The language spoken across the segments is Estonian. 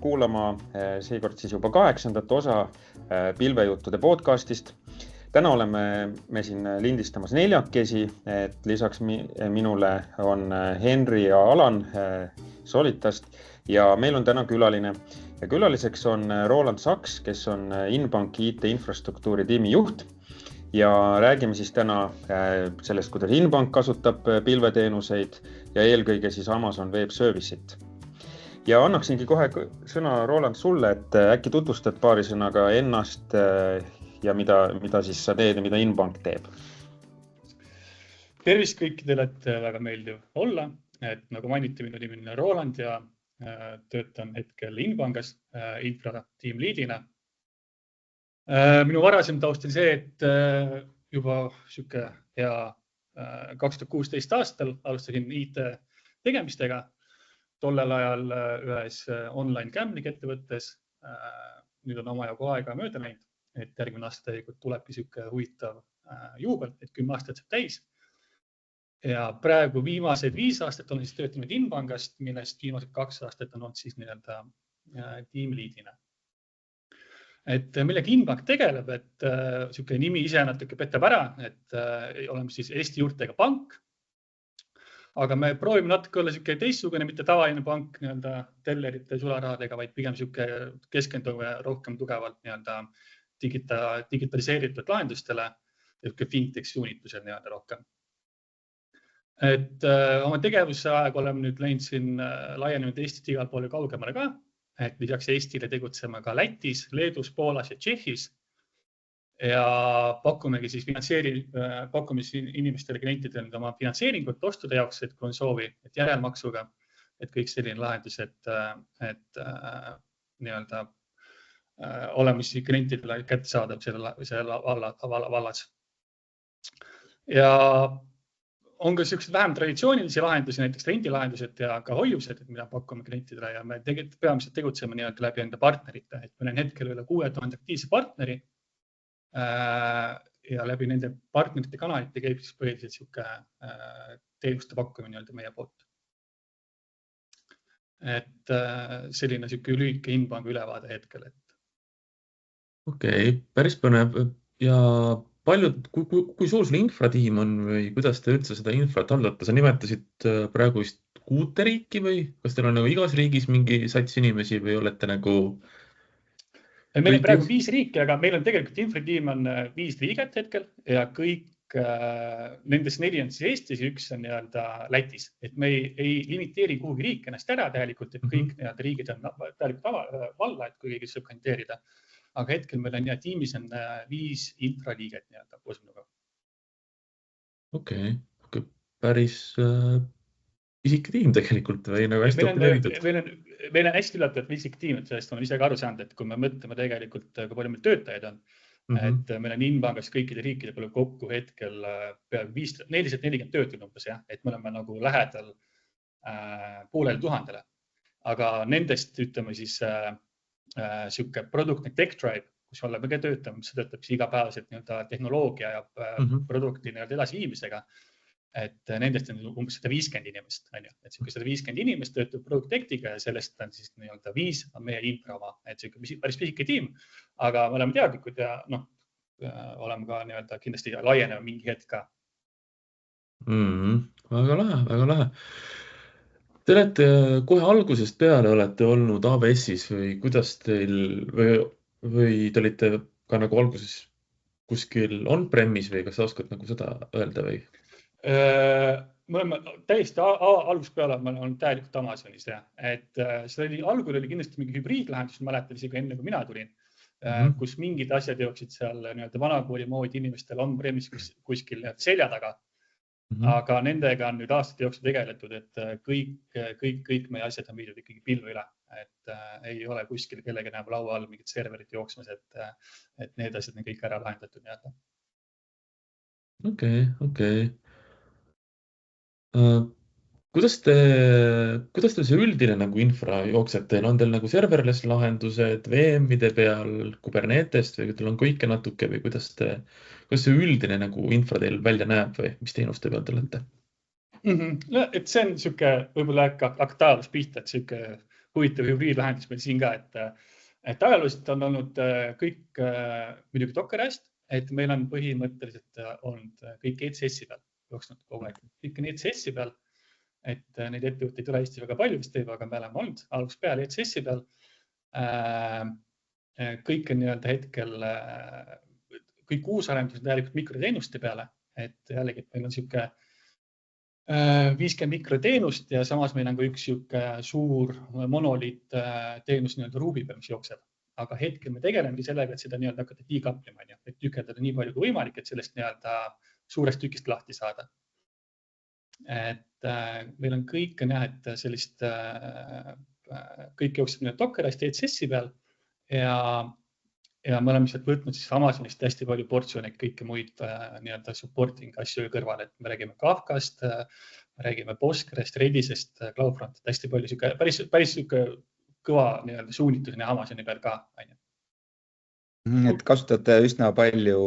kuulama seekord siis juba 8. osa pilvejuttude podcastist. Täna oleme me siin lindistamas 4, et lisaks minule on Henri ja Alan Solitast ja meil on täna külaline. Ja külaliseks on Roland Saks, kes on Inbanki IT-infrastruktuuri tiimi juht. Ja räägime siis täna sellest, kuidas Inbank kasutab pilveteenuseid ja eelkõige siis Amazon Web Service'it. Ja annaksingi kohe sõna Roland sulle, et äkki tutvustad paari sõnaga ennast ja mida siis sa teed ja mida Inbank teeb. Tervist kõikidele, et väga meeldiv olla. Et nagu mainiti, minu nimi on Roland ja töötan hetkel Inbankas infra tiim liidina. Minu varasem taust oli see, et juba siuke hea 2016 aastal alustasin IT tegemistega. Tollel ajal ühes online gambling ettevõttes. Nüüd on omajagu aega mööda läinud, et järgmine aasta tegelikult tulebki siuke huvitav juubel, et 10 aastat saab täis. Ja praegu viimased 5 aastat olen siis töötanud Inbankast, millest viimased 2 aastat on olnud siis nii-öelda tiimliidina. Et millega Inbank tegeleb, et siuke nimi ise natuke petab ära, et oleme siis Eesti juurtega pank. Aga me proovime natuke olla siuke teistsugune, mitte tavaline pank nii-öelda tellerite sularahadega, vaid pigem siuke keskendume rohkem tugevalt nii-öelda digitaliseeritud lahendustele ja fintech suunitused nii-öelda rohkem. Et oma tegevuse aeg oleme nüüd läinud siin laienenud Eestit igal poole kaugemale ka. Et lisaks Eestile tegutsema ka Lätis, Leedus, Poolas ja Tšehhis. Ja pakumegi siis pakume inimestele klientidele oma finantseeringut ostude jaoks, et kui on soovi, et järelmaksuga, et kõik selline lahendus, et nii-öelda oleme siis klientidele kätte saadav selle vallas. Ja on ka sellised vähem traditsioonilisi lahendusi, näiteks rendilahendused ja ka hoiused, mida pakume klientidele ja me peamiselt tegutseme nii-öelda läbi enda partnerite, et meil on hetkel üle 6000 aktiivse partneri ja läbi nende partnerite kanalite käib siis põhiliselt siuke teenuste pakkumine nii-öelda meie poolt. Et selline siuke lühike Inbanki ülevaade hetkel. Okei, päris põnev. Ja kui suur sul infratiim on või kuidas te üldse seda infrat haldate? Sa nimetasid praegu vist 6 riiki või kas teil on nagu igas riigis mingi sats inimesi või olete nagu... Meil on praegu 5 riiki, aga meil on tegelikult infratiim on 5 liiget hetkel ja kõik nendest 4 on siis Eestis ja 1 on nii-öelda Lätis. Et me ei limiteeri kuhugi riik ennast ära tähelikult, et kõik nii-öelda riigid on tähelikult valla, et kui keegi saab kandideerida. Aga hetkel meil on tiimis on 5 infraliiget nii-öelda koos minuga. Okei, päris isik tiim tegelikult või nagu hästi optimeeritud. Meil on hästi üllatavad isik tiim, et sellest on ise ka aru saanud, et kui me mõtleme tegelikult, kui palju meil töötajaid on, et meil on Inbankas kõikide riikide peale kokku hetkel peaaegu 440 töötajat umbes, et me oleme nagu lähedal poolele 1000. Aga nendest ütleme siis siuke product tech tribe, kus oleme ka töötame, see töötab siis igapäevaselt nii-öelda tehnoloogia ja produkti nii-öelda edasiviimisega. Et nendest on umbes 150 inimest, et siuke 150 inimest töötab product tech'iga ja sellest on siis nii-öelda 5 on meie infra oma, et siuke päris pisike tiim, aga me oleme teadlikud ja oleme ka nii-öelda kindlasti laienema mingi hetk ka. Väga lahe. Te olete kohe algusest peale olete olnud AWS-is või kuidas teil või te olite ka nagu alguses kuskil on-premis või kas sa oskad nagu seda öelda või? Me oleme täiesti algusest peale olnud täielikult Amazonis, et algul oli kindlasti mingi hübriidlahendus, mäletan isegi enne kui mina tulin, kus mingid asjad jooksid seal vanakooli moodi inimestel on-premis kuskil selja taga. Aga nendega on nüüd aastate jooksul tegeletud, et kõik meie asjad on viidud ikkagi pilve üle, et ei ole kuskil kellegi näeb laua all mingit serverit jooksmas, et need asjad on kõik ära lahendatud nii-öelda. Okei. Kuidas teil see üldine nagu infra jookseb? Teil on teil nagu serverless lahendused, VM-ide peal, Kubernetest või teil on kõike natuke või kuidas see üldine nagu infra teil välja näeb või mis teenuste peal te olete? Et see on siuke võib-olla hakkab tajaalus pihta, et siuke huvitav hübriidlahendus meil siin ka, et ajalooliselt on olnud kõik muidugi Dockerist, et meil on põhimõtteliselt olnud kõik ECS-i peal, jooksnud kogu aeg. Kõik on ECS-i peal, et neid ettevõtteid ei tule Eestis väga palju vist teeb, aga me oleme olnud algusest peale ECS-i peal. Kõik on nii-öelda hetkel, kõik uusarendused on tegelikult mikroteenuste peale, et jällegi, et meil on siuke 50 mikroteenust ja samas meil on ka üks suur monoliit teenus nii-öelda Ruby peal, mis jookseb. Aga hetkel me tegelemegi sellega, et seda nii-öelda hakata decoupling, et tükerdada nii palju kui võimalik, et sellest nii-öelda suurest tükist lahti saada. Et meil on kõik näha, et sellist kõik jookseb nii-öelda Dockerist ECS-i peal ja me oleme sealt võtnud siis Amazonist hästi palju portsjoneid, kõike muid nii-öelda supporting asju kõrval, et me räägime Kafkast, me räägime Postgrest, Redisest, Cloudfront, hästi palju päris kõva nii-öelda suunitus Amazoni peal ka. Et kasutate üsna palju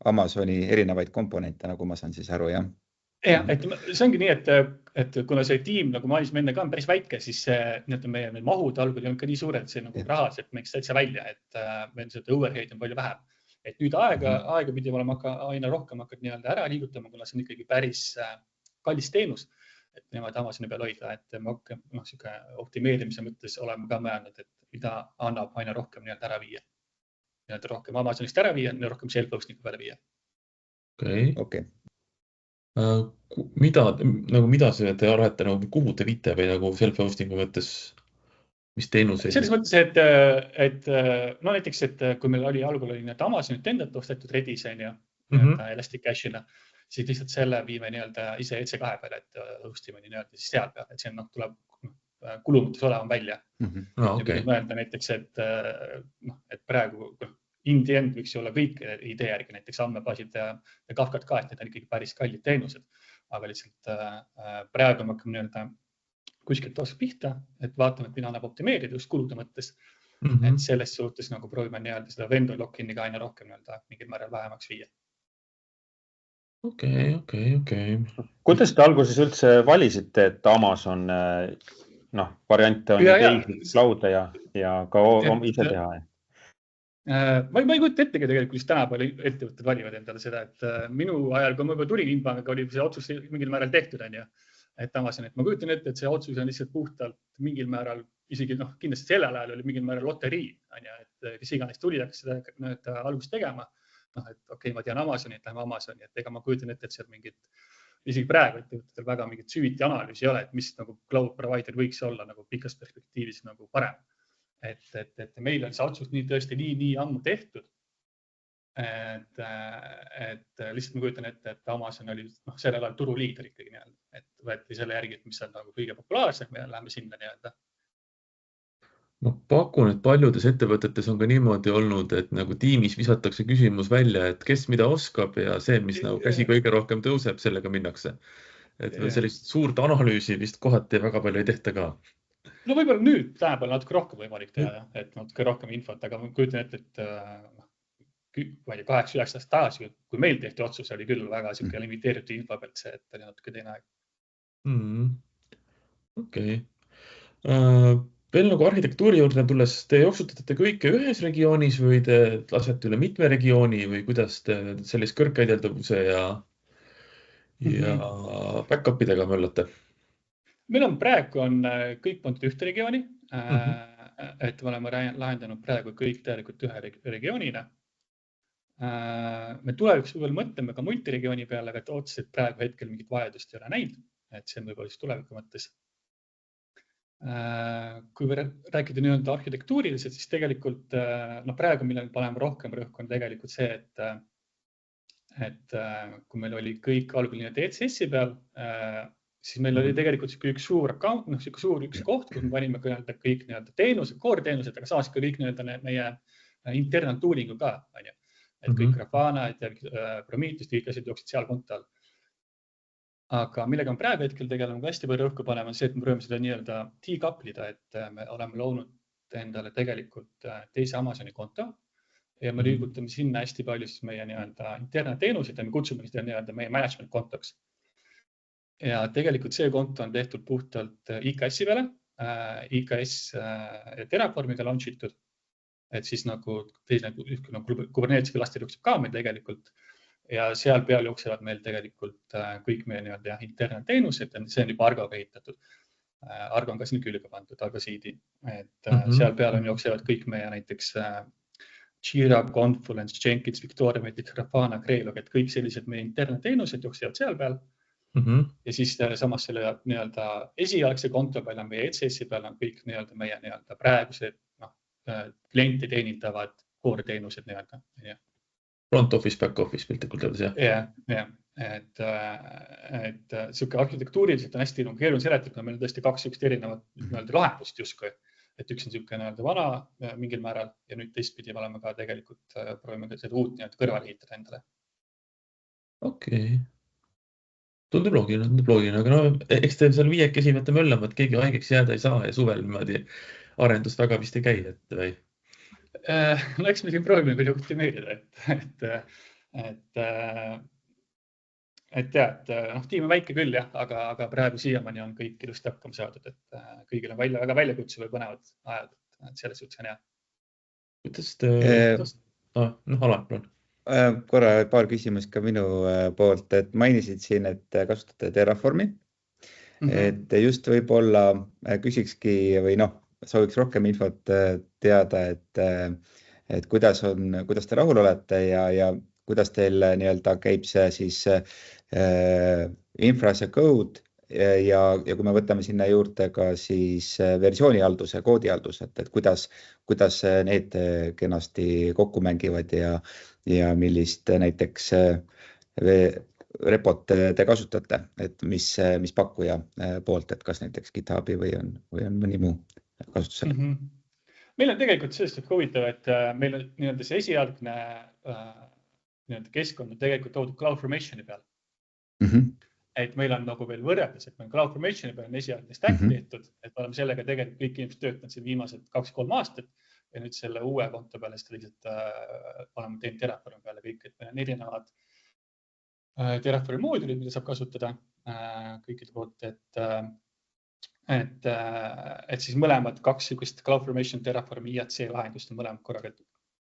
Amazoni erinevaid komponente, nagu ma saan siis aru, jah? Ja, et see ongi nii, et kuna see tiim, nagu mainisime enne ka, on päris väike, siis meie mahud algul on ka nii suured, et see nagu rahaliselt meiks täitsa välja, et meil seda overhead on palju vähem. Et nüüd aega pidi olema aina rohkem hakkad nii-öelda ära liigutama, kuna see on ikkagi päris kallis teenus, et nemad Amazoni peal hoida, et me optimeerimise mõttes oleme ka mõelnud, et mida annab aina rohkem nii-öelda ära viia. Nii-öelda rohkem Amazonist ära viia, rohkem self-hostingu peale viia. Okay. Mida te arvate, kuhu te viite või nagu self-hostingu mõttes, mis teenuseid? Selles mõttes, et näiteks, et kui meil algul oli Amazonit endat ostetud Redis ja Elastic Cache'ina, siis lihtsalt selle viime nii-öelda ise EC2 peale, et hostime nii-öelda siis seal peale, et see tuleb kulumutus olema välja. Mõelda näiteks, et praegu in the end võiks olla kõik idee järgi, näiteks andmebaasid ja Kafkat ka, et need on ikkagi päris kallid teenused. Aga lihtsalt praegu me hakkame nii-öelda kuskilt osa pihta, et vaatame, et mida annab optimeerida just kulude mõttes. Et selles suhtes nagu proovime nii-öelda seda vendor lock-in'i ka aina rohkem nii-öelda mingil määral vähemaks viia. Okay. Kuidas te alguses üldse valisite, et Amazon variante on teisi cloud'e ja ka ise teha? Ma ei kujuta ettegi tegelikult, kus tänapäeval ettevõtted valivad endale seda, et minu ajal, kui ma juba tulin Inbangaga, oli see otsus mingil määral tehtud, et Amazon, et ma kujutan ette, et see otsus on lihtsalt puhtalt mingil määral, isegi kindlasti sellel ajal oli mingil määral loterii, et kes iganes tuli, hakkas seda algust tegema, et okei, ma tean Amazoni, et läheme Amazoni, et ega ma kujutan ette, et seal mingid, isegi praegu ettevõtetel väga mingit süviti analüüsi ei ole, et mis nagu cloud provider võiks olla nagu pikas perspektiivis nagu parem. Et meil on see otsus tõesti nii ammu tehtud, et lihtsalt ma kujutan ette, et Amazon oli sellel ajal turuliider ikkagi nii-öelda, et võeti selle järgi, et mis on nagu kõige populaarsem, me läheme sinna nii-öelda. Ma pakun, et paljudes ettevõtetes on ka niimoodi olnud, et nagu tiimis visatakse küsimus välja, et kes mida oskab ja see, mis nagu käsi kõige rohkem tõuseb, sellega minnakse. Et sellist suurt analüüsi vist kohati väga palju ei tehta ka. No võib-olla nüüd tänapäeval natuke rohkem võimalik teha, et natuke rohkem infot, aga ma kujutan ette, et 8-9 aastat tagasi, kui meil tehti otsus, oli küll väga limiteeritud info pealt see, et oli natuke teine aeg. Okei. Veel nagu arhitektuuri juurde tulles, te jooksutate kõike ühes regioonis või te lasete üle mitme regiooni või kuidas te sellist kõrgkäideldavuse ja back-upidega möllate? Meil on praegu kõik pandud ühte regiooni, et me oleme lahendanud praegu kõik tegelikult ühe regioonina. Me tulevikus võib-olla mõtleme ka multiregiooni peale, aga otseselt praegu hetkel mingit vajadust ei ole näinud, et see on võib-olla siis tuleviku mõttes. Kui rääkida nii-öelda arhitektuuriliselt, siis tegelikult praegu millel paneme rohkem rõhku on tegelikult see, et kui meil oli kõik algul nii-öelda ECS-i peal, siis meil oli tegelikult üks suur account, üks koht, kus me panime kõik teenused, core teenused, aga samas ka kõik meie internal tooling'u ka, et kõik Grafana ja Prometheus, kõik asjad jooksid seal konto all. Aga millega me praegu hetkel tegeleme, kui hästi palju rõhku paneme, on see, et me proovime seda nii-öelda decouplida, et me oleme loonud endale tegelikult teise Amazoni konto ja me liigutame sinna hästi palju siis meie nii-öelda interna teenused ja me kutsume seda nii-öelda meie management kontoks. Ja tegelikult see konto on tehtud puhtalt IKS-i peale, IKS Terraformiga launch itud. Et siis nagu Kubernetes klaster jookseb ka meil tegelikult ja seal peal jooksevad meil tegelikult kõik meie nii-öelda interne teenused ja see on juba Argoga ehitatud. Argo on ka sinna külge pandud, Argo CD. Et seal peal jooksevad kõik meie näiteks Jira, Confluence, Jenkins, Victoria, Grafana, Greylog, et kõik sellised meie interne teenused jooksevad seal peal. Ja siis samas selle nii-öelda esialgse konto peal on meie ECS-i peal on kõik nii-öelda meie nii-öelda praegused kliente teenindavad core teenused nii-öelda. Front office, back office piltlikult öeldes, jah? Jah, et siuke arhitektuuriliselt on hästi keeruline seletada, meil on tõesti kaks erinevat lahendust justkui. Et üks on siuke vana mingil määral ja nüüd teistpidi me oleme ka tegelikult proovime seda uut kõrvale ehitada endale. Okei. Tundub loogiline, aga eks te seal viiekesi võtta möllama, et keegi haigeks jääda ei saa ja suvel niimoodi arendust väga vist ei käi, et või? No eks me siin proovime küll optimeerida, et tiim on väike küll jah, aga praegu siiamaani on kõik ilusti hakkama saadud, et kõigil on väga väljakutse või põnevad ajad, et selles suhtes on hea. Kuidas Alar, palun. Korra paar küsimust ka minu poolt, et mainisid siin, et kasutate Terraformi, et just võib-olla küsikski või sooviks rohkem infot teada, et kuidas te rahul olete ja kuidas teil nii-öelda käib see siis infra as a code ja kui me võtame sinna juurde ka siis versioonihalduse, koodihaldus, et kuidas need kenasti kokku mängivad ja millist näiteks repot te kasutate, et mis pakkuja poolt, et kas näiteks GitHubi või on mõni muu kasutusel? Meil on tegelikult sellest huvitav, et meil on nii-öelda see esialgne keskkond on tegelikult toodud CloudFormationi peal. Et meil on nagu veel võrreldes, et meil CloudFormationi peal on esialgne stack tehtud, et me oleme sellega tegelikult kõik inimesed töötanud siin viimased 2-3 aastat ja nüüd selle uue konto peale seda lihtsalt oleme teinud Terraformi peale kõik, et meil on erinevad Terraformi moodulid, mida saab kasutada kõikide poolt, et siis mõlemad kaks CloudFormation, Terraformi, IAC lahendust on mõlemad korraga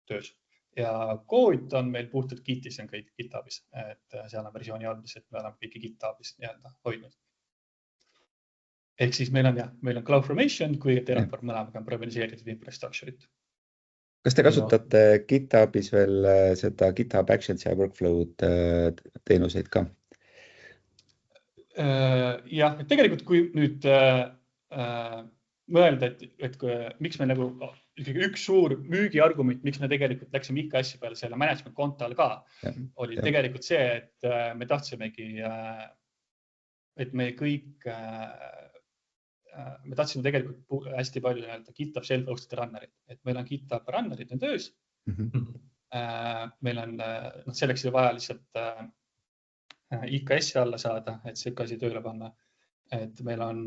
töös. Ja kood on meil puhtalt Gitis, on kõik GitHubis, et seal on versiooni haldus, et me oleme kõiki GitHubis nii-öelda hoidnud. Ehk siis meil on CloudFormation kui Terraform mõlemaga on provisioneeritud infrastructure'it. Kas te kasutate GitHubis veel seda GitHub Actions ja Workflow'd teenuseid ka? Jah, et tegelikult kui nüüd mõelda, et miks me nagu üks suur müügiargument, miks me tegelikult läksime IKS-i peale selle management kontol ka, oli tegelikult see, et me tahtsimegi, et me kõik, me tahtsime tegelikult hästi palju GitHub self-hosted runnerid, et meil on GitHub runnerid on töös. Meil on, selleks oli vaja lihtsalt IKS-i alla saada, et see asi tööle panna. Et meil on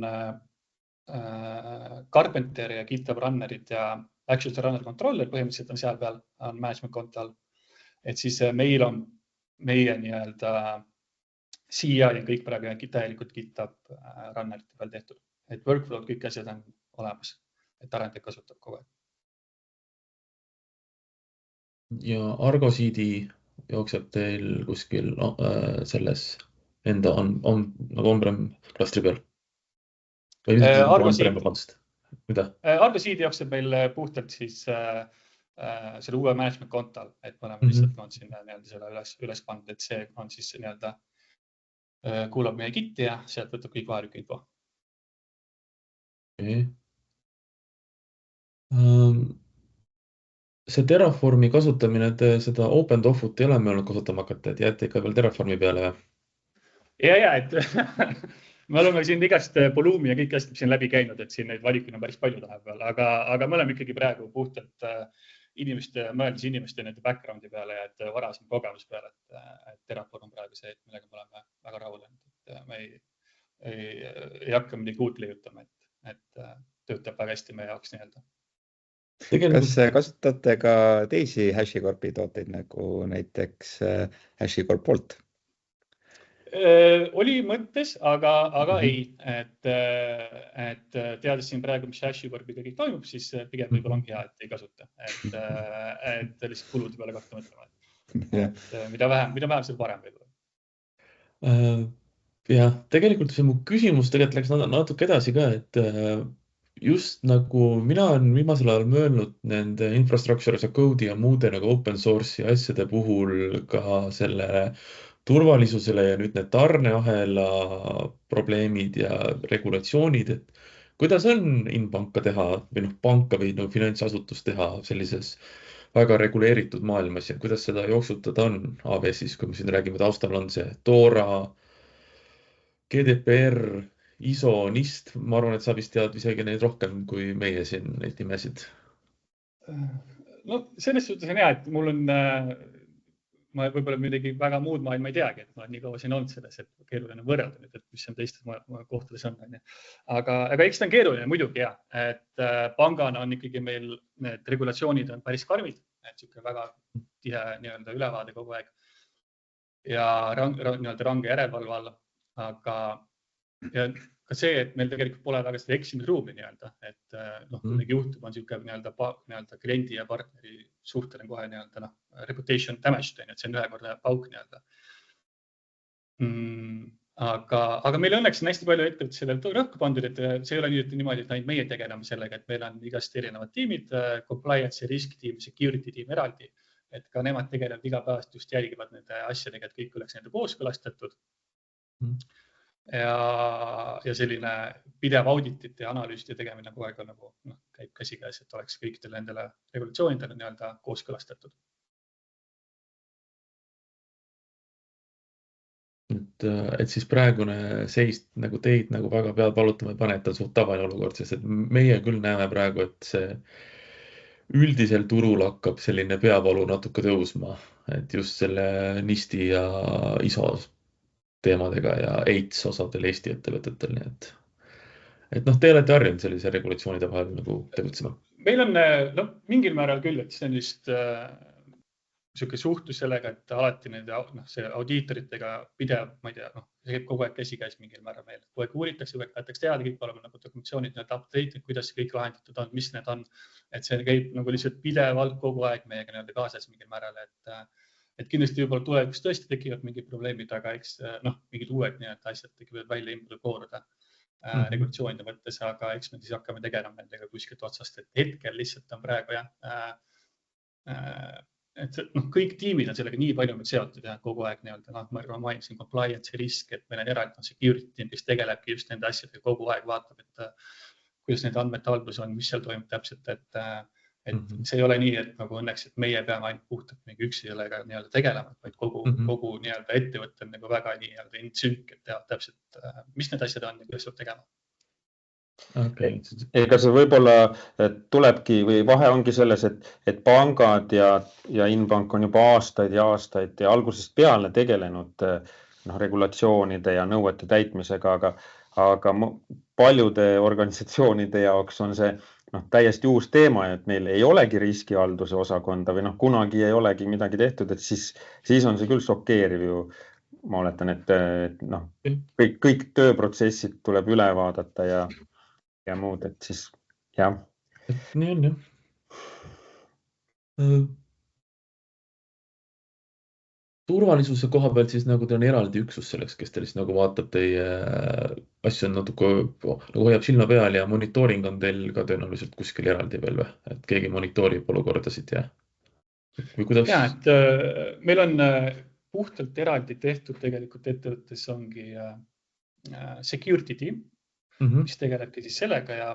Carpenter ja GitHub runnerid ja Actions Runner Controller põhimõtteliselt on seal peal, on management konto all. Et siis meil on meie nii-öelda CI ja kõik praegu täielikult GitHub runnerite peal tehtud. Et workflow kõik asjad on olemas, et arendajad kasutab kogu aeg. Ja Argo CD jookseb teil kuskil selles enda on-prem klastri peal? Argo CD jookseb meil puhtalt siis selle uue management kontol, et me oleme lihtsalt on sinna selle üles pandud, et see on siis nii-öelda kuulab meie Giti ja sealt võtab kõik vajalik info. See Terraformi kasutamine, et seda OpenTofut ei ole me olnud kasutama hakata, et jääte ikka veel Terraformi peale? Ja, et me oleme siin igast volüümi ja kõik asjad siin läbi käinud, et siin neid valikuid on päris palju tahepeal, aga me oleme ikkagi praegu puhtalt mõeldes inimeste backgroundi peale ja et varasem kogemus peale, et Terraform on praegu see, millega me oleme väga rahul, et me ei hakka midagi uut leiutama, et töötab väga hästi meie jaoks nii-öelda. Kas kasutate ka teisi HashiCorpi tooteid nagu näiteks HashiCorp Bolt? Oli mõttes, aga ei, et teades siin praegu, mis hashi korbiga kõik toimub, siis pigem võib-olla ongi hea, et ei kasuta, et lihtsalt kulude peale kohta mõtlema. Mida vähem, seda parem võib-olla. Jah, tegelikult see mu küsimus tegelikult läks natuke edasi ka, et just nagu mina olen viimasel ajal mõelnud nende infrastructure as a code'i ja muude nagu open source'i asjade puhul ka selle turvalisusele ja nüüd need tarneahela probleemid ja regulatsioonid, et kuidas on inpanka teha või panka või finantsasutust teha sellises väga reguleeritud maailmas ja kuidas seda jooksutada on AWS-is, kui me siin räägime, taustal on see DORA, GDPR, ISO, NIST, ma arvan, et sa vist tead isegi neid rohkem kui meie siin neid nimesid. No selles suhtes on hea, et mul on, ma võib-olla midagi väga muud maailma ei teagi, et ma olen nii kaua siin olnud selles, et keeruline võrrelda nüüd, et mis on teistes kohtades on. Aga eks ta on keeruline muidugi jah, et pangana on ikkagi meil need regulatsioonid on päris karmid, et siuke väga tihe nii-öelda ülevaade kogu aeg ja nii-öelda range järelevalve alla. Aga ja ka see, et meil tegelikult pole väga seda eksimisruumi nii-öelda, et kui midagi juhtub, on siuke nii-öelda kliendi ja partneri suhtel on kohe nii-öelda reputation damage, et see on ühekordne pauk nii-öelda. Aga meil õnneks on hästi palju ettevõtteid sellele rõhku pandud, et see ei ole niimoodi, et ainult meie tegeleme sellega, et meil on igast erinevad tiimid, compliance ja risk tiim, security tiim eraldi, et ka nemad tegelevad igapäevast just jälgivad nende asjadega, et kõik oleks nende kooskõlastatud. Ja selline pidev auditite ja analüüside tegemine kogu aeg on nagu käib käsikäes, et oleks kõikidele nendele regulatsioonidele nii-öelda kooskõlastatud. Et siis praegune seis nagu teid nagu väga pead valutama ei pane, et on suht tavaline olukord, sest et meie küll näeme praegu, et see üldisel turul hakkab selline peavalu natuke tõusma, et just selle NIST-i ja ISO teemadega ja AIDS osadel Eesti ettevõtetel, nii et te olete harjunud sellise regulatsioonide vahel nagu tegutsema? Meil on mingil määral küll, et see on just siuke suhtlus sellega, et alati nende audiitoritega pidev, ma ei tea, see käib kogu aeg käsikäis mingil määral meil. Kogu aeg uuritakse, kogu aeg tahetakse teada, kõik olema nagu dokumentatsioonid, update, kuidas see kõik lahendatud on, mis need on. Et see käib nagu lihtsalt pidevalt kogu aeg meiega nii-öelda kaasas mingil määral, et kindlasti juba tulevikus tõesti tekivad mingid probleemid, aga eks mingid uued nii-öelda asjad tekivad välja impulda kooruda regulatsioonide mõttes, aga eks me siis hakkame tegelema nendega kuskilt otsast, et hetkel lihtsalt on praegu et kõik tiimid on sellega nii palju seotud ja kogu aeg nii-öelda, ma mainisin compliance ja risk, et meil on eraldi security tiim, kes tegelebki just nende asjadega kogu aeg vaatab, et kuidas need andmete haldus on, mis seal toimub täpselt, et see ei ole nii, et nagu õnneks, et meie peame ainult puhtalt mingi üksi sellega nii-öelda tegelema, vaid kogu nii-öelda ettevõte on nagu väga nii-öelda insünk, et teha täpselt, mis need asjad on ja kuidas seda tegema. Okay. Ega see võib-olla tulebki või vahe ongi selles, et pangad ja Inbank on juba aastaid ja algusest peale tegelenud regulatsioonide ja nõuete täitmisega, aga paljude organisatsioonide jaoks on see täiesti uus teema, et meil ei olegi riskihalduse osakonda või kunagi ei olegi midagi tehtud, et siis on see küll šokeeriv ju. Ma oletan, et kõik tööprotsessid tuleb üle vaadata ja muud, et siis jah. Nii on, jah. Turvalisuse koha pealt siis nagu teil on eraldi üksus selleks, kes teil siis nagu vaatab teie asju on natuke nagu hoiab silma peal ja monitooring on teil ka tõenäoliselt kuskil eraldi veel või, et keegi monitoorib olukordasid ja või kuidas? Ja, et meil on puhtalt eraldi tehtud tegelikult ettevõttes ongi security team, mis tegelebki siis sellega ja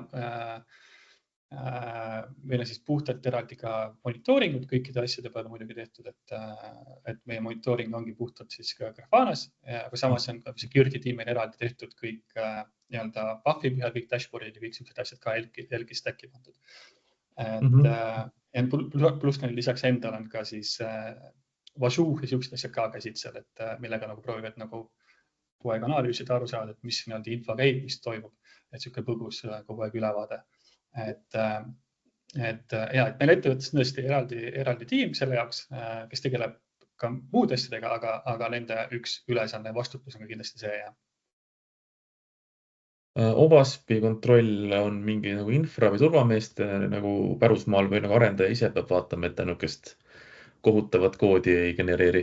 meil on siis puhtalt eraldi ka monitooringud kõikide asjade peale muidugi tehtud, et meie monitooring ongi puhtalt siis ka Grafanas, aga samas on ka security tiimil eraldi tehtud kõik nii-öelda Puffy peal, kõik dashboardid ja kõik sellised asjad ka Elgi stacki pandud. Pluss neil lisaks endal on ka siis Vazoo ja sellised asjad ka käsid seal, et millega nagu proovivad nagu kogu aeg analüüsida, aru saada, et mis nii-öelda info käib, mis toimub, et selline põgus kogu aeg ülevaade. Et meil ettevõttes tõesti eraldi tiim selle jaoks, kes tegeleb ka muud asjadega, aga nende üks ülesanne vastutus on ka kindlasti see. OWASP-i kontroll on mingi nagu infra või turvameeste nagu pärusmaal või nagu arendaja ise peab vaatama, et ta niisugust kohutavat koodi ei genereeri.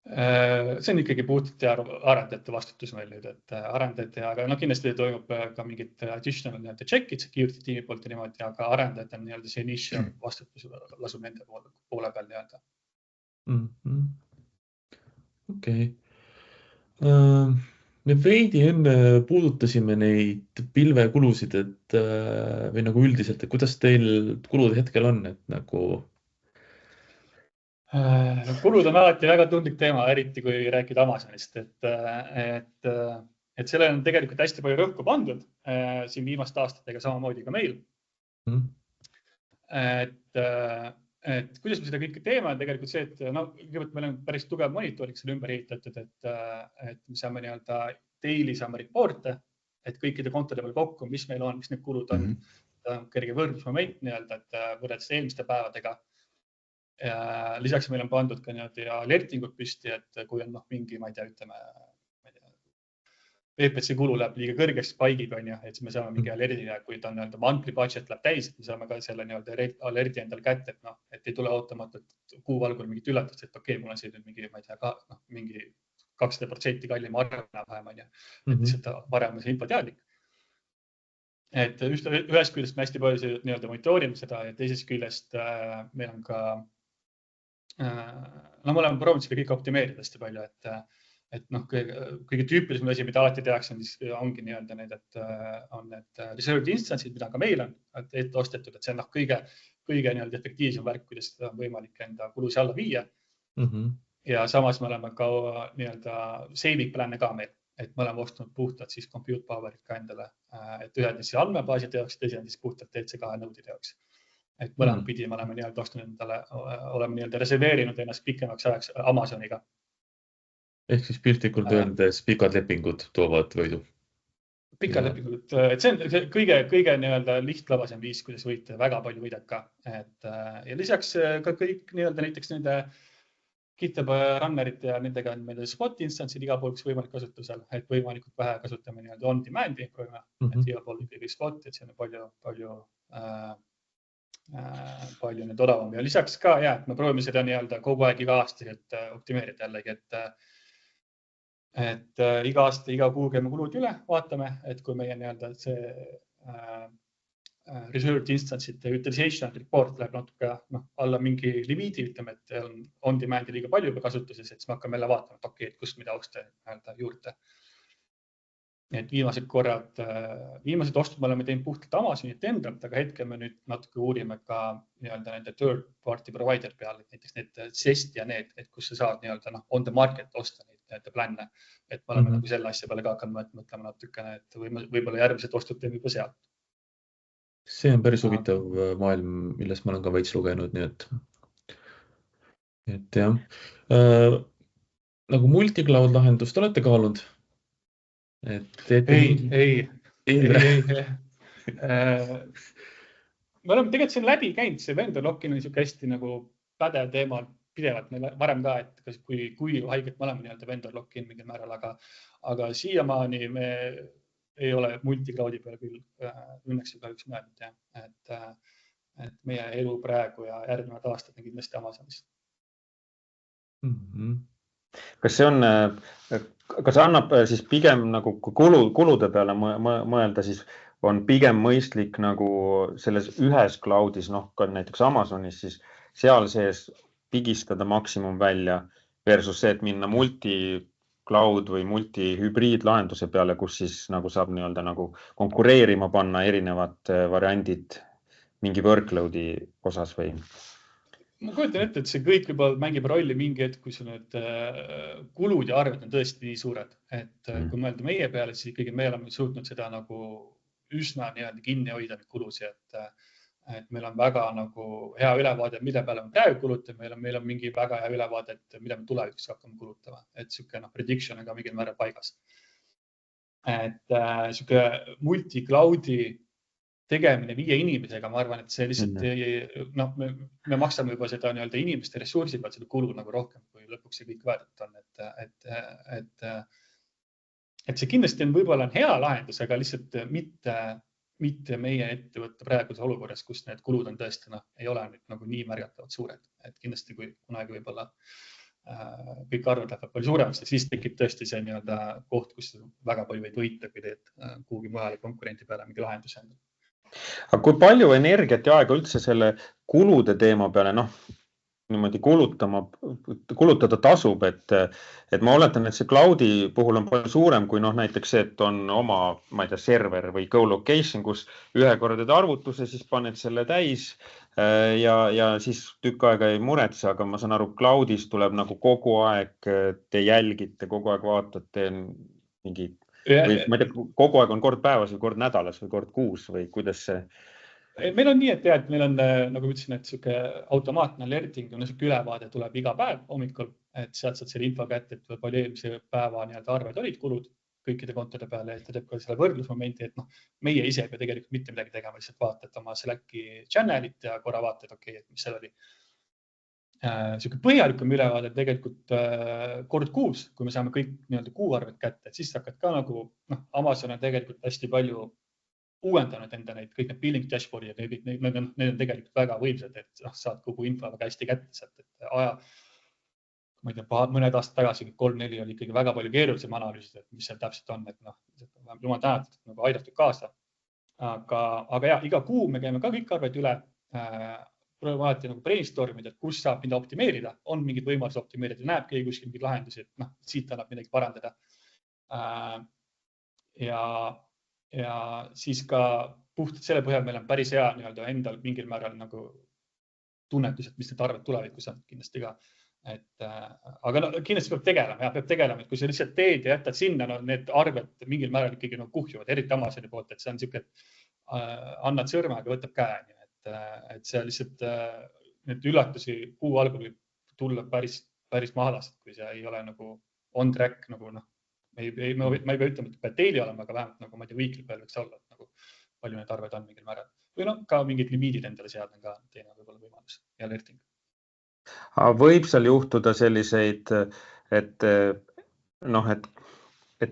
See on ikkagi puhtalt arendajate vastutus meil nüüd, et arendajate, aga kindlasti toimub ka mingid additional check'id security tiimi poolt ja niimoodi, aga arendajate on see niche vastutus lasub nende poole peal nii-öelda. Okei. Me veidi enne puudutasime neid pilvekulusid, või nagu üldiselt, et kuidas teil kulud hetkel on, et nagu... Kulud on alati väga tundlik teema, eriti kui rääkida Amazonist, et sellele on tegelikult hästi palju rõhku pandud siin viimaste aastatega samamoodi ka meil. Et kuidas me seda kõike teeme, on tegelikult see, et kõigepealt meil on päris tugev monitoring seal ümber ehitatud, et me saame nii-öelda daily saame reporte, et kõikide kontode peal kokku, mis meil on, mis need kulud on. Kerge võrdlusmoment nii-öelda, et võrreldes eelmiste päevadega. Lisaks meil on pandud ka alertingud püsti, et kui on mingi, ma ei tea, ütleme, VPC kulu läheb liiga kõrgeks spike'iga, et me saame mingi alerti, kui ta on monthly budget läheb täis, et me saame ka selle alerti endal kätte, et ei tule ootamatult kuu valgul mingit üllatust, et okei, mul on see nüüd mingi, ma ei tea, mingi 200% kallim arvena vähem, et lihtsalt varem on see info teadlik. Et ühest küljest me hästi palju monitoorime seda ja teisest küljest meil on ka me oleme proovinud seda kõik optimeerida hästi palju, et kõige tüüpilisem asi, mida alati tehakse, ongi nii-öelda need, et on need reserved instance'id, mida ka meil on ette ostetud, et see on kõige efektiivsem värk, kuidas on võimalik enda kulusi alla viia. Ja samas me oleme ka nii-öelda saving plan'e ka meil, et me oleme ostnud puhtalt siis compute power'it ka endale, et ühed siis andmebaaside jaoks, teised siis puhtalt TC2 nõudide jaoks. Et mõlemad pidi me oleme nii-öelda ostnud endale, oleme nii-öelda reserveerinud ennast pikemaks ajaks Amazoniga. Ehk siis piltlikult öeldes pikad lepingud toovad võidu. Pikad lepingud, et see on kõige nii-öelda lihtlabasem viis, kuidas võita, väga palju võidab ka. Ja lisaks ka kõik nii-öelda näiteks nende GitHub runnerite ja nendega on meil spot instance'id iga pool, kus võimalik kasutusel, et võimalikult vähe kasutame nii-öelda on demand'i, et iga pool ikkagi spot, et see on palju nüüd odavam. Ja lisaks ka, et me proovime seda nii-öelda kogu aeg iga aastaselt optimeerida jällegi, et iga aasta, iga kuu käime kulud üle, vaatame, et kui meie nii-öelda see reserved instance'ite utilization report läheb natuke alla mingi limiidi, ütleme, et on demand'i liiga palju kasutuses, et siis me hakkame jälle vaatama, et okei, et kust mida osta juurde. Et viimased ostud me oleme teinud puhtalt Amazonit endalt, aga hetkel me nüüd natuke uurime ka nii-öelda nende third party provider peal, et näiteks need Zest ja need, et kus sa saad nii-öelda on the market osta neid planne. Et me oleme nagu selle asja peale ka hakanud mõtlema natukene, et võib-olla järgmised ostud teeme juba sealt. See on päris huvitav maailm, millest ma olen ka veits lugenud, nii et jah. Nagu multicloud lahendust olete kaalunud? Ei. Me oleme tegelikult siin läbi käinud, see vendor lock-in on hästi nagu pädev teema pidevalt meil varem ka, et kui haiget me oleme nii-öelda vendor lock-in mingil määral, aga siiamaani me ei ole multicloudi peale küll õnneks juba üks mõeldud, et meie elu praegu ja järgnevad aastad on kindlasti Amazonis. Kas see annab siis pigem nagu kulude peale mõelda, siis on pigem mõistlik nagu selles ühes cloudis, ka näiteks Amazonis, siis seal sees pigistada maksimum välja versus see, et minna multi-cloud või multi-hübriidlahenduse peale, kus siis nagu saab nii-öelda nagu konkureerima panna erinevad variandid mingi workloadi osas või? Ma kujutan ette, et see kõik juba mängib rolli mingi hetk, kui sul need kulud ja arved on tõesti nii suured, et kui mõelda meie peale, siis ikkagi me oleme suutnud seda nagu üsna nii-öelda kinni hoida neid kulusi, et meil on väga nagu hea ülevaade, mille peale me praegu kulutame, meil on mingi väga hea ülevaade, et mida me tulevikus hakkame kulutama, et siuke prediction on ka mingil määral paigas. Et siuke multi-cloudi tegemine 5 inimesega, ma arvan, et see lihtsalt noh, me maksame juba seda nii-öelda inimeste ressursi pealt seda kulu nagu rohkem, kui lõpuks see kõik väärt on. Et see kindlasti on võib-olla hea lahendus, aga lihtsalt mitte meie ettevõtte praeguse olukorras, kus need kulud on tõesti, ei ole nüüd nagu nii märgatavalt suured. Et kindlasti, kui kunagi võib-olla kõik arved lähevad palju suuremaks, siis tekib tõesti see nii-öelda koht, kus väga palju võid võita, kui teed kuhugi mujale konkurendi peale mingi lahenduse. Aga kui palju energiat ja aega üldse selle kulude teema peale, niimoodi kulutada tasub, et ma oletan, et see cloudi puhul on palju suurem kui näiteks see, et on oma, ma ei tea, server või co-location, kus ühe korra teed arvutuse, siis paned selle täis ja siis tükk aega ei muretse, aga ma saan aru, cloudis tuleb nagu kogu aeg, te jälgite, kogu aeg vaatate mingi, või ma ei tea, kogu aeg on kord päevas või kord nädalas või kord kuus või kuidas see? Meil on nii, et meil on, nagu ma ütlesin, et siuke automaatne alerting, siuke ülevaade tuleb iga päev hommikul, et sealt saad selle info kätte, et palju eelmise päeva arved olid kulud kõikide kontode peale, et ta teeb ka selle võrdlusmomendi, et meie ise ei pea tegelikult mitte midagi tegema, lihtsalt vaatad oma Slacki channelit ja korra vaatad, et mis seal oli. Siuke põhjalikum ülevaade tegelikult kord kuus, kui me saame kõik kuuarved kätte, et siis hakkad ka nagu, Amazon on tegelikult hästi palju uuendanud enda kõik need billing dashboardid, need on tegelikult väga võimsad, et saad kogu info väga hästi kätte sealt, et ma ei tea, mõned aastad tagasi 3-4 oli ikkagi väga palju keerulisem analüüsida, et mis seal täpselt on, et jumal tänatud, et nagu aidatud kaasa. Aga ja, iga kuu me käime ka kõik arved üle, proovime alati nagu brainstormida, et kus saab mida optimeerida, on mingid võimalused optimeerida, näeb keegi kuskil mingid lahendusi, et siit annab midagi parandada. Ja siis ka puhtalt selle põhjal meil on päris hea endal mingil määral nagu tunnetus, et mis need arved tulevikus on kindlasti ka. Aga kindlasti peab tegelema, et kui sa lihtsalt teed ja jätad sinna, need arved mingil määral ikkagi kuhjuvad, eriti Amazoni poolt, et see on siuke, et annad sõrmega, võtab käe. Et see lihtsalt need üllatusi kuu algul võib tulla päris mahalased, kui see ei ole nagu on track, nagu ma ei pea ütlema, et peab daily olema, aga vähemalt nagu ma ei tea, weekly peal võiks olla, et nagu palju need arved on mingil määral. Või ka mingid limiidid endale seada on ka teine võib-olla võimalus ja alerting. Võib seal juhtuda selliseid, et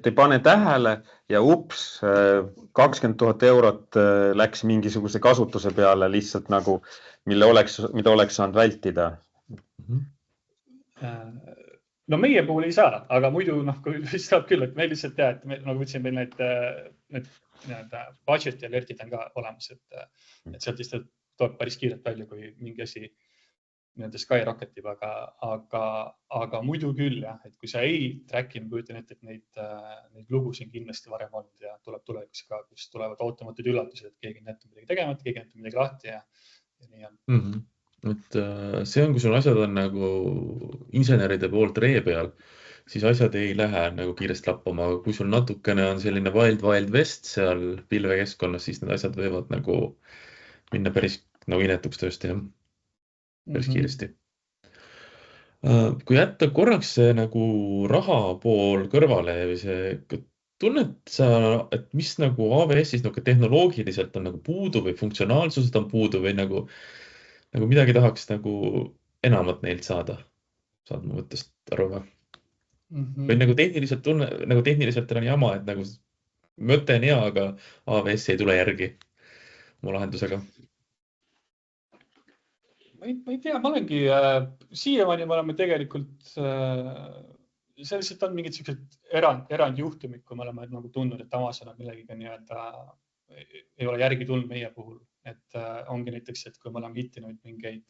ei pane tähele ja 20 000 eurot läks mingisuguse kasutuse peale lihtsalt nagu, mida oleks saanud vältida? No meie puhul ei saa, aga muidu kui saab küll, et meil lihtsalt teha, et nagu ütlesin, meil need budget alertid on ka olemas, et sealt lihtsalt tuleb päris kiirelt välja, kui mingi asi skyrocketib, aga muidu küll jah, et kui sa ei tracki, ma kujutan ette, et neid lugusid kindlasti varem olnud ja tuleb tulevikus ka, kus tulevad automatud üllatused, et keegi on jätnud midagi tegemata, keegi on jätnud midagi lahti ja nii on. Et see on, kui sul asjad on nagu inseneride poolt ree peal, siis asjad ei lähe nagu kiiresti lappama, aga kui sul natukene on selline wild west seal pilvekeskkonnas, siis need asjad võivad nagu minna päris nagu inetuks tõesti jah. Päris kiiresti. Kui jätta korraks see nagu raha pool kõrvale või see, tunned sa, et mis nagu AWS-is nagu tehnoloogiliselt on nagu puudu või funktsionaalsused on puudu või nagu midagi tahaks nagu enamat neilt saada? Saad mu mõttest aru või? Või nagu tehniliselt on jama, et nagu mõte on hea, aga AWS ei tule järgi mu lahendusega. Ma ei tea, ma olengi, siiamaani me oleme tegelikult, see lihtsalt on mingid sellised erandjuhtumid, kui me oleme nagu tundnud, et Amazon on millegiga ei ole järgi tulnud meie puhul. Et ongi näiteks, et kui me oleme hittinud mingeid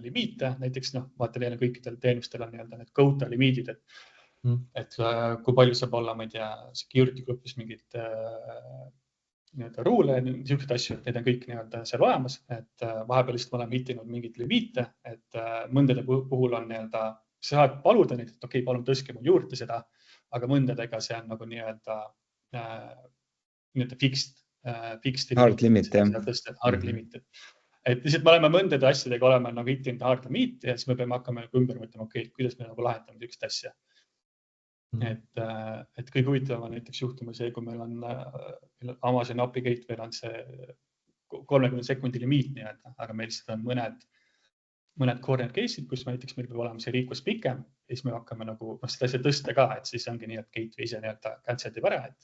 limiite, näiteks vaata neile kõikidel teenustel on need quota limiidid, et kui palju saab olla, ma ei tea, security grupis mingid ruule, niisugused asju, et need on kõik seal olemas, et vahepeal lihtsalt me oleme hittinud mingid limiite, et mõndade puhul on sa saad paluda neid, et okei, palun tõstke mul juurde seda, aga mõndadega see on nagu fixed hard limit, hard limit. Et lihtsalt me oleme mõndade asjadega oleme nagu hittinud hard limit ja siis me peame hakkama ümber mõtlema, okei, kuidas me nagu lahendame niisugust asja. Et kõige huvitavam on näiteks juhtuma see, kui meil on Amazon API Gateway on see 30 sekundi limiit nii-öelda, aga meil lihtsalt on mõned corner case'id, kus näiteks meil peab olema see request pikem ja siis me hakkame nagu seda asja tõsta ka, et siis ongi nii, et gateway ise nii-öelda cancel teeb ära, et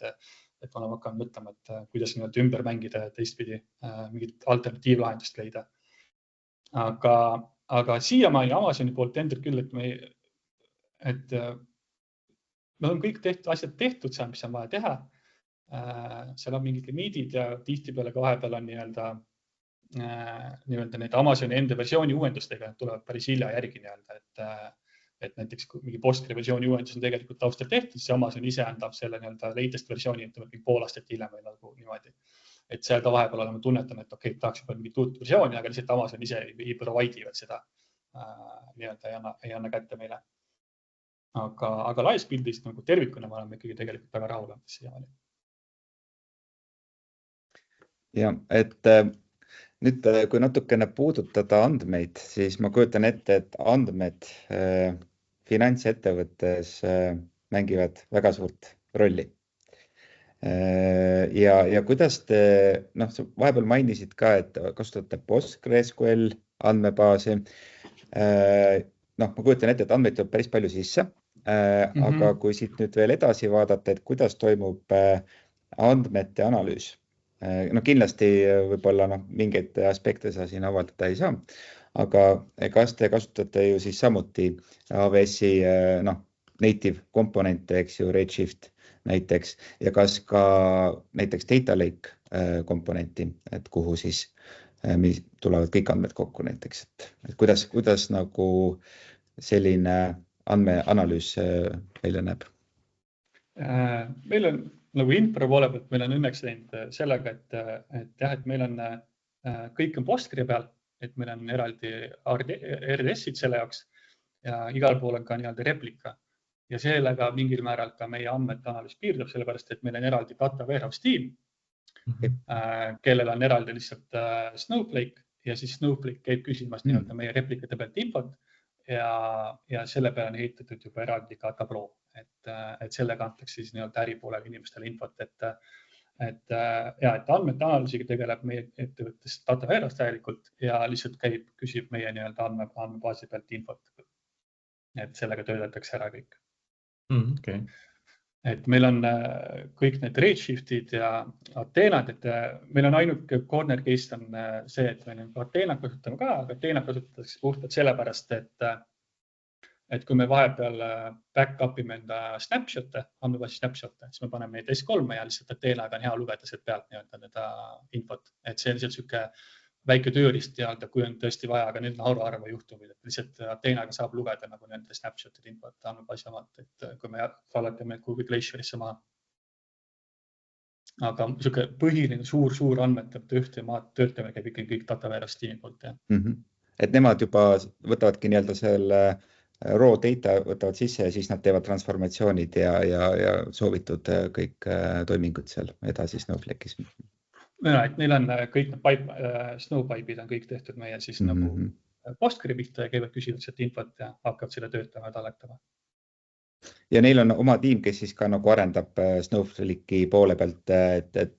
me oleme hakanud mõtlema, et kuidas nii-öelda ümber mängida ja teistpidi mingit alternatiivlahendust leida. Aga siiamaani Amazoni poolt endal küll, et me oleme kõik asjad tehtud seal, mis on vaja teha. Seal on mingid limiidid ja tihtipeale ka vahepeal on nii-öelda need Amazoni enda versiooni uuendustega tulevad päris hilja järgi nii-öelda, et näiteks kui mingi Postgre versiooni uuendus on tegelikult taustal tehtud, siis Amazon ise andab selle nii-öelda latest versiooni, et tuleb pool aastat hiljem või nagu niimoodi. Et seal ka vahepeal oleme tunnetanud, et okei, tahaks juba mingit uut versiooni, aga lihtsalt Amazon ise ei provide veel seda nii-öelda ei anna kätte meile. Aga laias pildis nagu tervikuna me oleme ikkagi tegelikult väga rahul olnud siiamaani. Ja, et nüüd, kui natukene puudutada andmeid, siis ma kujutan ette, et andmed finantsettevõttes mängivad väga suurt rolli. Ja kuidas te, vahepeal mainisid ka, et kasutate PostgreSQL andmebaasi. Ma kujutan ette, et andmeid tuleb päris palju sisse, aga kui siit nüüd veel edasi vaadata, et kuidas toimub andmete analüüs. Kindlasti võib-olla mingeid aspekte sa siin avaldada ei saa, aga kas te kasutate ju siis samuti AWS-i native komponente, eks ju, Redshift näiteks, ja kas ka näiteks Data Lake komponenti, et kuhu siis tulevad kõik andmed kokku näiteks, et kuidas nagu selline andmeanalüüs välja näeb? Meil on nagu infra poole pealt, meil on õnneks läinud sellega, et meil on kõik on Postgre peal, et meil on eraldi RDS-id selle jaoks ja igal pool on ka nii-öelda replika. Ja sellega mingil määral ka meie andmete analüüs piirdub, sellepärast, et meil on eraldi data warehouse tiim, kellel on eraldi lihtsalt Snowflake ja siis Snowflake käib küsimas nii-öelda meie replikate pealt infot ja selle peale on ehitatud juba eraldi ka Tableau, et sellega antakse siis nii-öelda äripoolele inimestele infot, et andmete analüüsiga tegeleb meie ettevõttes data warehouse täielikult ja lihtsalt küsib meie nii-öelda andmebaasi pealt infot, et sellega töödeldakse ära kõik. Okay. Et meil on kõik need Redshiftid ja Athenad, et meil on ainult corner case on see, et meil on Athena kasutame ka, aga Athena kasutatakse puhtalt sellepärast, et kui me vahepeal back-up ime enda snapshot'e, andmebaasi snapshot'e, siis me paneme neid S3 ja lihtsalt Athenaga on hea lugeda sealt pealt nii-öelda infot, et see on lihtsalt siuke väike tööriist teada, kui on tõesti vaja, aga need on haruharva juhtumid, et lihtsalt Athenaga saab lugeda nagu nende snapshot'id infot andmebaasi omalt, et kui me fallatame Google Glacierisse maha. Aga siuke põhiline suur andmete töötame käib ikkagi kõik data warehouse tiimi poolt. Et nemad juba võtavadki nii-öelda selle raw data võtavad sisse ja siis nad teevad transformatsioonid ja soovitud kõik toimingud seal edasi Snowflake'is. Et neil on kõik Snowpipe'id on kõik tehtud meie siis nagu Postgre pihta ja käivad küsivad sealt infot ja hakkavad selle töötama ja talletama. Ja neil on oma tiim, kes siis ka nagu arendab Snowflake'i poole pealt, et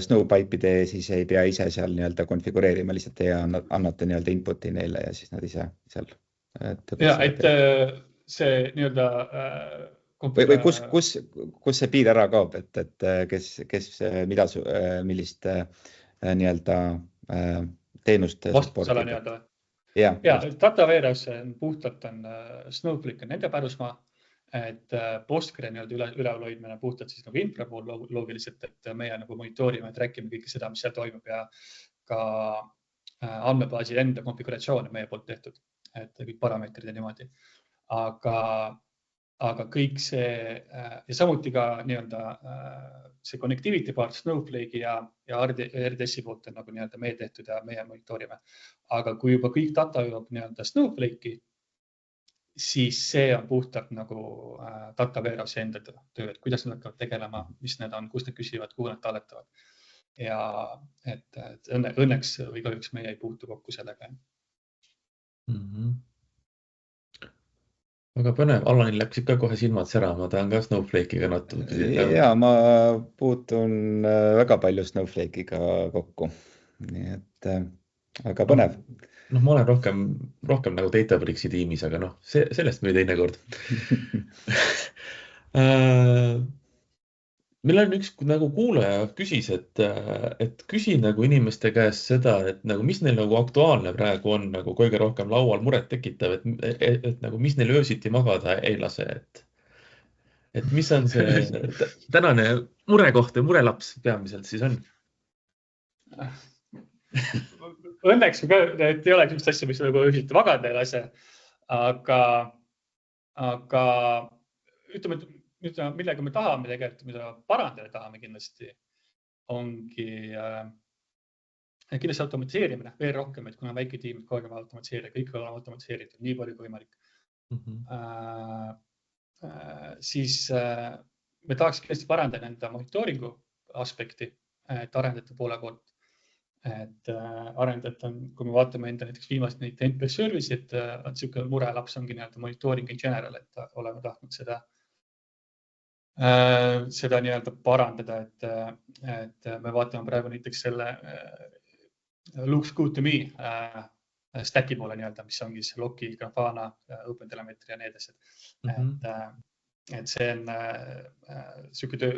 Snowpipe'ide siis ei pea ise seal nii-öelda konfigureerima, lihtsalt ja annate nii-öelda input'i neile ja siis nad ise seal. Ja, et see nii-öelda või kus see piir ära kaob, et kes millist nii-öelda teenust vastusala nii-öelda. Ja, data warehouse puhtalt on Snowflake on nende pärusmaa, et Postgre nii-öelda ülevalhoidmine puhtalt siis nagu infra pool loogiliselt, et meie nagu monitoorime, trackime kõike seda, mis seal toimub ja ka andmebaasi enda konfiguratsioon on meie poolt tehtud, et kõik parameetrid ja niimoodi. Aga kõik see ja samuti ka nii-öelda see connectivity part Snowflake'i ja RDS-i poolt on nagu nii-öelda meie tehtud ja meie monitoorime. Aga kui juba kõik data jõuab nii-öelda Snowflake'i, siis see on puhtalt nagu data warehouse enda töö, et kuidas nad hakkavad tegelema, mis need on, kus nad küsivad, kuhu nad talletavad. Ja et õnneks või kahjuks meie ei puutu kokku sellega. Väga põnev, Alanil läksid ka kohe silmad särama, ta on ka Snowflake'iga natuke. Ja ma puutun väga palju Snowflake'iga kokku. Nii et väga põnev. Noh, ma olen rohkem nagu Databricks'i tiimis, aga noh, sellest meil teine kord. Meil on üks nagu kuulaja küsis, et küsi nagu inimeste käest seda, et nagu mis neil nagu aktuaalne praegu on nagu kõige rohkem laual muret tekitav, et nagu mis neil öösiti magada ei lase, et mis on see tänane murekoht ja murelaps peamiselt siis on? Õnneks et ei ole sellist asja, mis nagu öösiti magada ei lase, aga ütleme, et millega me tahame tegelikult, mida parandada tahame kindlasti, ongi kindlasti automatiseerimine veel rohkem, et kuna väike tiim, kogu aeg automatiseerida, kõik on automatiseeritud nii palju kui võimalik. Siis me tahaks kindlasti parandada enda monitooringu aspekti, et arendajate poole poolt. Et arendajad on, kui me vaatame enda näiteks viimast neid NPS service'i, et on niisugune murelaps ongi nii-öelda monitooring in general, et oleme tahtnud seda nii-öelda parandada, et me vaatame praegu näiteks selle looks good to me stacki poole nii-öelda, mis ongi see Loki, Grafana, OpenTelemetry ja nii edasi. Et see on niisugune töö,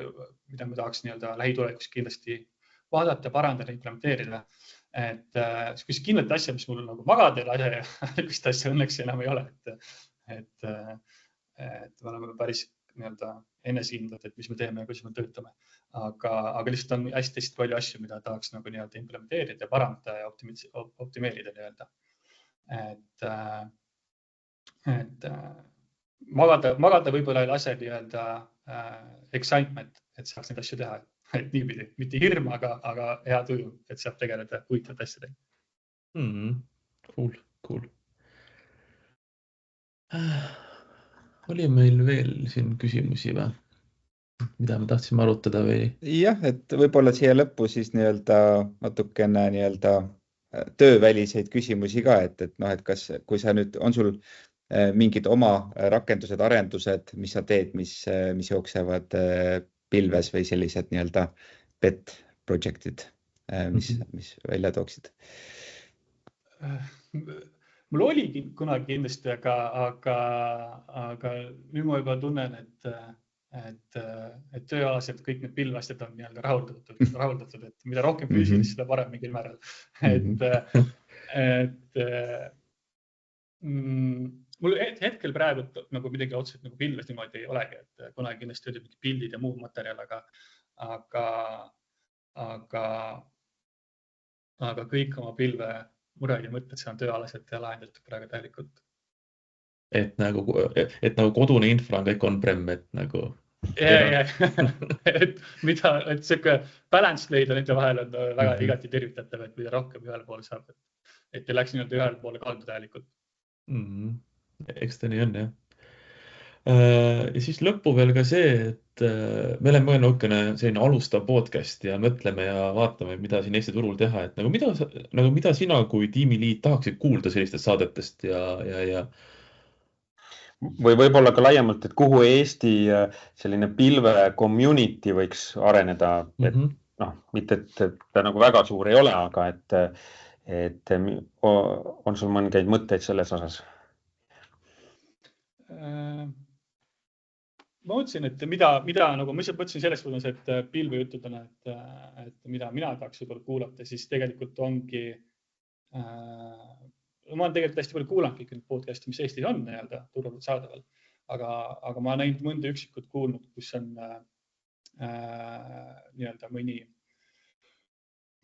mida me tahaks nii-öelda lähitulevikus kindlasti vaadata, parandada, implementeerida. Et kui kindlate asja, mis mul nagu magada ei lase, niisugust asja õnneks enam ei ole. Et me oleme päris nii-öelda enesekindlad, et mis me teeme ja kuidas me töötame. Aga lihtsalt on hästi palju asju, mida tahaks nagu nii-öelda implementeerida ja parandada ja optimeerida nii-öelda. Et magada võib-olla ei lase nii-öelda excitement, et saaks neid asju teha. Et niipidi, mitte hirm, aga hea tuju, et saab tegeleda huvitavate asjadega. Cool. Oli meil veel siin küsimusi või? Mida me tahtsime arutada või? Jah, et võib-olla siia lõppu siis nii-öelda natukene nii-öelda tööväliseid küsimusi ka, et kas, kui sa nüüd, on sul mingid oma rakendused, arendused, mis sa teed, mis jooksevad pilves või sellised nii-öelda pet project'id, mis välja tooksid? Mul oli kunagi kindlasti, aga nüüd ma juba tunnen, et tööalaselt kõik need pilvasjad on nii-öelda rahuldatud, et mida rohkem füüsilist, seda parem mingil määral. Mul hetkel praegu nagu midagi otseselt nagu pilves niimoodi ei olegi, et kunagi kindlasti töötab mingid pildid ja muud materjal, aga kõik oma pilve mured ja mõtted, see on tööalaselt ja lahendatud praegu täielikult. Et nagu kodune infra on kõik on-prem, et nagu... et siuke balance leida nende vahel on väga igati tervitatav, et mida rohkem ühel pool saab, et ei läks nii-öelda ühel poole kaldu täielikult. Eks ta nii on, jah. Ja siis lõppu veel ka see, et me oleme selline alustav podcast ja mõtleme ja vaatame, mida siin Eesti turul teha, et mida sina kui tiimiliit tahaksid kuulda sellistest saadetest ja või võib-olla ka laiemalt, et kuhu Eesti selline pilve community võiks areneda, et mitte, et ta nagu väga suur ei ole, aga et on sul mõngeid mõtteid selles osas? Ma mõtlesin, et mida nagu ma mõtlesin selles suunas, et pilvejuttudena, et mida mina tahaks võib-olla kuulata, siis tegelikult ongi, ma olen tegelikult hästi palju kuulanud kõik need podcast'id, mis Eestis on nii-öelda turul saadaval, aga ma olen näinud mõnda üksikut kuulnud, kus on nii-öelda mõni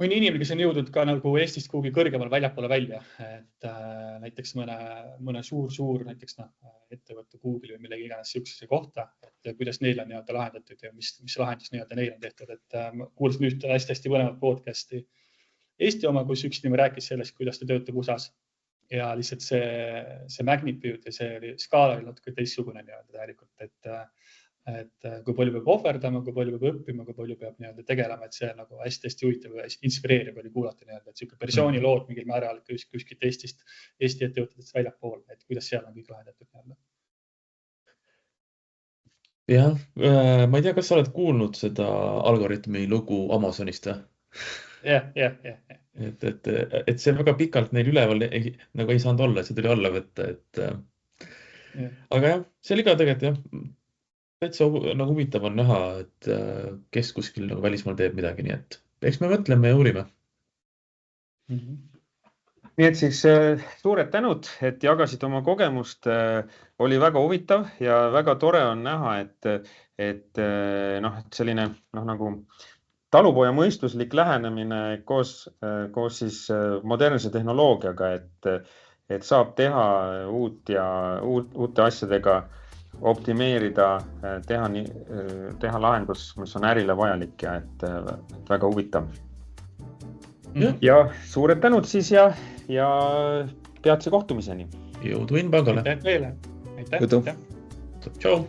inimene, kes on jõudnud ka nagu Eestist kuhugi kõrgemal väljapoole välja, et näiteks mõne suur näiteks ettevõtte Google või millegi iganes siuksese kohta, et kuidas neil on nii-öelda lahendatud ja mis lahendus nii-öelda neil on tehtud, et ma kuulasin ühte hästi põnevat podcast'i Eesti oma, kus üks inimene rääkis sellest, kuidas ta töötab USA-s ja lihtsalt see magnitude ja see skaala oli natuke teistsugune nii-öelda täielikult, et kui palju peab ohverdama, kui palju peab õppima, kui palju peab nii-öelda tegelema, et see on nagu hästi huvitav ja inspireeriv oli kuulata nii-öelda, et siuke persoonilood mingil määral kuskilt Eesti ettevõtetest väljapool, et kuidas seal on kõik lahendatud nii-öelda. Jah, ma ei tea, kas sa oled kuulnud seda algoritmi lugu Amazonist või? jah. Et see väga pikalt neil üleval nagu ei saanud olla, see tuli alla võtta, aga jah, see oli ka tegelikult jah, täitsa nagu huvitav on näha, et kes kuskil nagu välismaal teeb midagi, nii et eks me mõtleme ja uurime. Nii et siis suured tänud, et jagasid oma kogemust. Oli väga huvitav ja väga tore on näha, et selline nagu talupoja mõistuslik lähenemine koos siis modernse tehnoloogiaga, et saab teha uute asjadega, optimeerida, teha lahendus, mis on ärile vajalik ja et väga huvitav. Ja suured tänud siis ja peatse kohtumiseni. Jõudu Inbangale. Aitäh teile. Jõudu. Tšau.